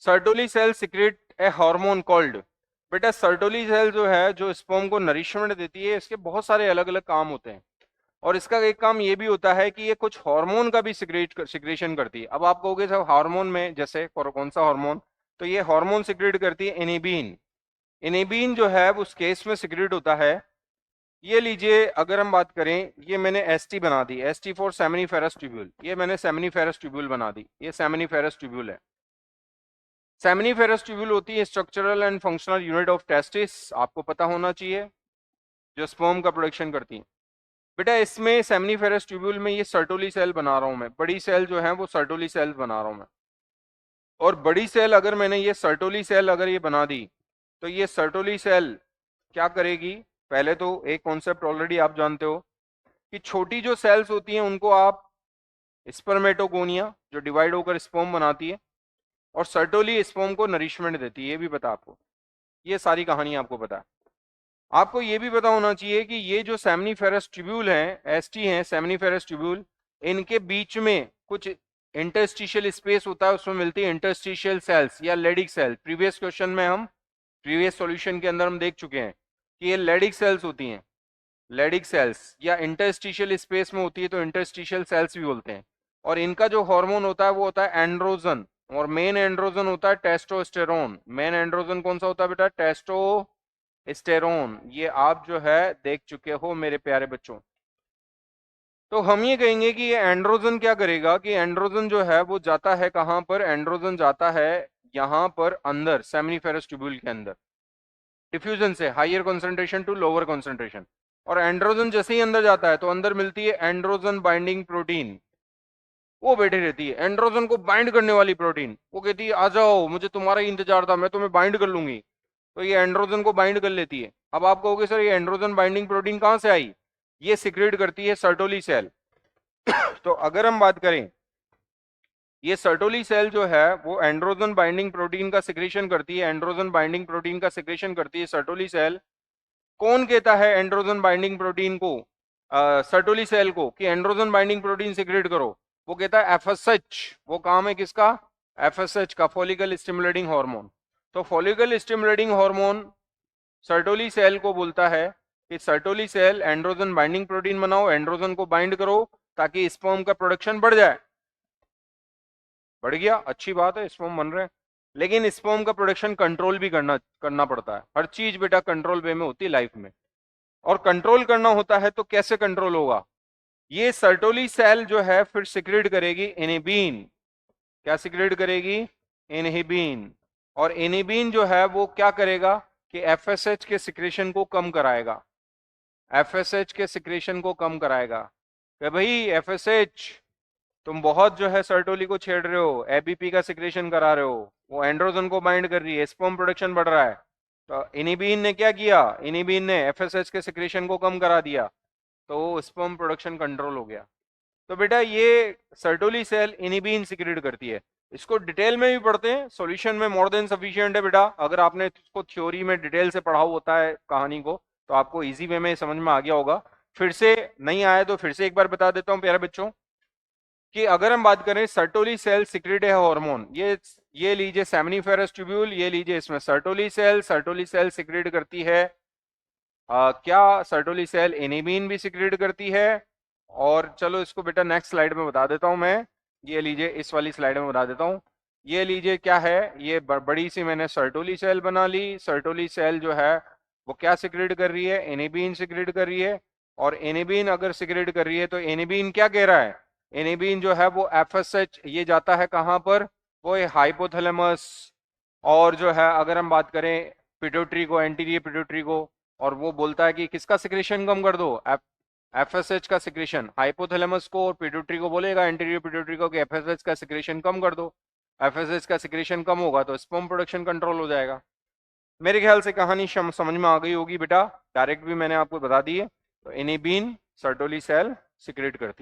Sertoli cell secrete ए hormone called. बेटा Sertoli cell जो है, जो स्पर्म को नरिशमेंट देती है, इसके बहुत सारे अलग अलग काम होते हैं। और इसका एक काम ये भी होता है कि ये कुछ हार्मोन का भी सिक्रेशन करती है। अब आप कहोगे साहब हार्मोन में जैसे कौन सा हार्मोन, तो ये हार्मोन सिक्रेट करती है एनेबिन। एनेबिन जो है वो उस केस में सिक्रेट होता है। ये लीजिए, अगर हम बात करें, ये मैंने एसटी बना दी, एसटी फॉर सेमिनिफेरस ट्यूब्यूल, ये मैंने सेमिनिफेरस ट्यूब्यूल बना दी, ये सेमिनिफेरस ट्यूब्यूल है। सेमिनिफेरस ट्यूब्यूल होती है structural and functional unit of testis, आपको पता होना चाहिए, जो स्पर्म का प्रोडक्शन करती है। बेटा इसमें सेमिनिफेरस ट्यूब्यूल में ये सर्टोली सेल बना रहा हूं मैं, बड़ी सेल जो है वो सर्टोली सेल बना रहा हूं मैं। और बड़ी सेल अगर मैंने ये सर्टोली सेल अगर ये बना दी, तो ये सर्टोली सेल क्या करेगी? पहले तो एक कॉन्सेप्ट ऑलरेडी आप जानते हो कि छोटी जो सेल्स होती हैं उनको आप स्पर्मेटोगोनिया, जो डिवाइड होकर स्पर्म बनाती है, और सर्टोली स्पर्म को नरिशमेंट देती है, ये भी पता आपको, ये सारी कहानी आपको पता है। आपको ये भी पता होना चाहिए कि ये जो सेमिनिफेरस ट्यूब्यूल हैं, एसटी हैं सेमिनिफेरस ट्यूब्यूल, इनके बीच में कुछ इंटरस्टिशियल स्पेस होता है, उसमें मिलती है इंटरस्टिशियल सेल्स या लेडिक सेल। प्रीवियस क्वेश्चन में हम, प्रीवियस सॉल्यूशन के अंदर हम देख चुके हैं कि ये लेडिक सेल्स होती हैं। लेडिक सेल्स या इंटरस्टिशियल स्पेस में होती है तो इंटरस्टिशियल सेल्स भी बोलते हैं। और इनका जो हार्मोन होता है वो होता है एंड्रोजन, और मेन एंड्रोजन होता है टेस्टोस्टेरोन। मेन एंड्रोजन कौन सा होता है बेटा? टेस्टोस्टेरोन। ये आप जो है देख चुके हो मेरे प्यारे बच्चों। तो हम ये कहेंगे कि ये एंड्रोजन क्या करेगा कि एंड्रोजन जो है वो जाता है कहां पर? एंड्रोजन जाता है यहां पर अंदर सेमिनिफेरस ट्यूब्यूल के अंदर, डिफ्यूजन से higher concentration to lower concentration. और एंड्रोजन जैसे ही अंदर जाता है तो अंदर मिलती है एंड्रोजन बाइंडिंग प्रोटीन, वो बैठी रहती है एंड्रोजन को बाइंड करने वाली प्रोटीन। वो कहती है आ जाओ, मुझे तुम्हारा ही इंतजार था, मैं तुम्हें बाइंड कर लूंगी। तो ये एंड्रोजन को बाइंड कर लेती है। अब आप कहोगे सर ये एंड्रोजन बाइंडिंग प्रोटीन कहां से आई? ये सिक्रेट करती है सर्टोली सेल। तो अगर हम बात करें, ये सर्टोली सेल जो है वो एंड्रोजन बाइंडिंग प्रोटीन का सिक्रेशन करती है, एंड्रोजन बाइंडिंग प्रोटीन का सिक्रेशन करती है सर्टोली सेल। कौन कहता है एंड्रोजन बाइंडिंग प्रोटीन को, सर्टोली सेल को, कि एंड्रोजन बाइंडिंग प्रोटीन सिक्रेट करो? वो कहता है एफएसएच। वो काम है किसका? एफएसएच का, फॉलिकल स्टिमुलेटिंग हार्मोन। तो follicle stimulating hormone Sertoli cell को बोलता है कि Sertoli cell androgen binding protein बनाओ, एंड्रोजन को बाइंड करो ताकि स्पर्म का प्रोडक्शन बढ़ जाए। बढ़ गया, अच्छी बात है, स्पर्म बन रहे हैं। लेकिन स्पर्म का प्रोडक्शन कंट्रोल भी करना पड़ता है। हर चीज बेटा कंट्रोल वे में होती है लाइफ में, और कंट्रोल करना होता है तो कैसे कंट्रोल होगा? ये सर्टोली सेल जो है फिर सिक्रेट करेगी इनहिबिन। क्या सिक्रेट करेगी? इनहिबिन। और इनहिबिन जो है वो क्या करेगा कि एफएसएच के सिक्रेशन को कम कराएगा, एफएसएच के सिक्रेशन को कम कराएगा। कि भाई एफएसएच, तुम बहुत जो है सर्टोली को छेड़ रहे हो, एबीपी का सिक्रेशन करा रहे हो, वो एंड्रोजन को बाइंड कर रही है, स्पर्म प्रोडक्शन बढ़ रहा है। तो इनिबीन ने क्या किया? इनिबीन ने एफएसएच के सिक्रेशन को कम करा दिया, तो स्पर्म प्रोडक्शन कंट्रोल हो गया। तो बेटा ये सर्टोली सेल इनिबीन सिक्रेट करती है। इसको डिटेल में भी पढ़ते हैं, सॉल्यूशन में मोर देन सफिशिएंट है बेटा। अगर आपने इसको थ्योरी में डिटेल से पढ़ा होता है कहानी को, तो आपको इजी वे में समझ में आ गया होगा। फिर से नहीं आया तो फिर से एक बार बता देता हूं प्यारे बच्चों कि अगर हम बात करें सर्टोली सेल सिक्रेट है हार्मोन, ये लीजिए सेमिनिफेरस ट्यूब्यूल, ये लीजिए इसमें सर्टोली सेल सिक्रेट करती है क्या? सर्टोली सेल इनिबिन भी सिक्रेट करती है। और चलो इसको बेटा नेक्स्ट स्लाइड में बता देता हूं मैं। ये लीजिए इस वाली स्लाइड में बता देता हूं। ये लीजिए क्या है, ये बड़ी सी मैंने सर्टोली सेल बना ली। सर्टोली सेल जो है वो क्या सिक्रेट कर रही है? इनिबिन सिक्रेट कर रही है। और इनिबिन अगर सिक्रेट कर रही है तो इनिबिन क्या कह रहा है? इनिबिन जो है वो एफएसएच, ये जाता है कहां पर? वो हाइपोथैलेमस। और जो है अगर हम बात करें पिट्यूटरी को, एंटीरियर पिट्यूटरी को, और वो बोलता है कि किसका सिक्रेशन कम कर दो? एफएसएच का सिक्रेशन। हाइपोथैलेमस को और पिट्यूटरी को बोलेगा, एंटीरियर पिट्यूटरी को, कि एफएसएच का सिक्रेशन कम कर दो। एफएसएच का सिक्रेशन कम होगा तो स्पर्म प्रोडक्शन कंट्रोल हो जाएगा। मेरे ख्याल से कहानी समझ में आ गई होगी बेटा, डायरेक्ट भी मैंने आपको बता दी है। तो इनिबिन सर्टोली सेल सिक्रेट करती है।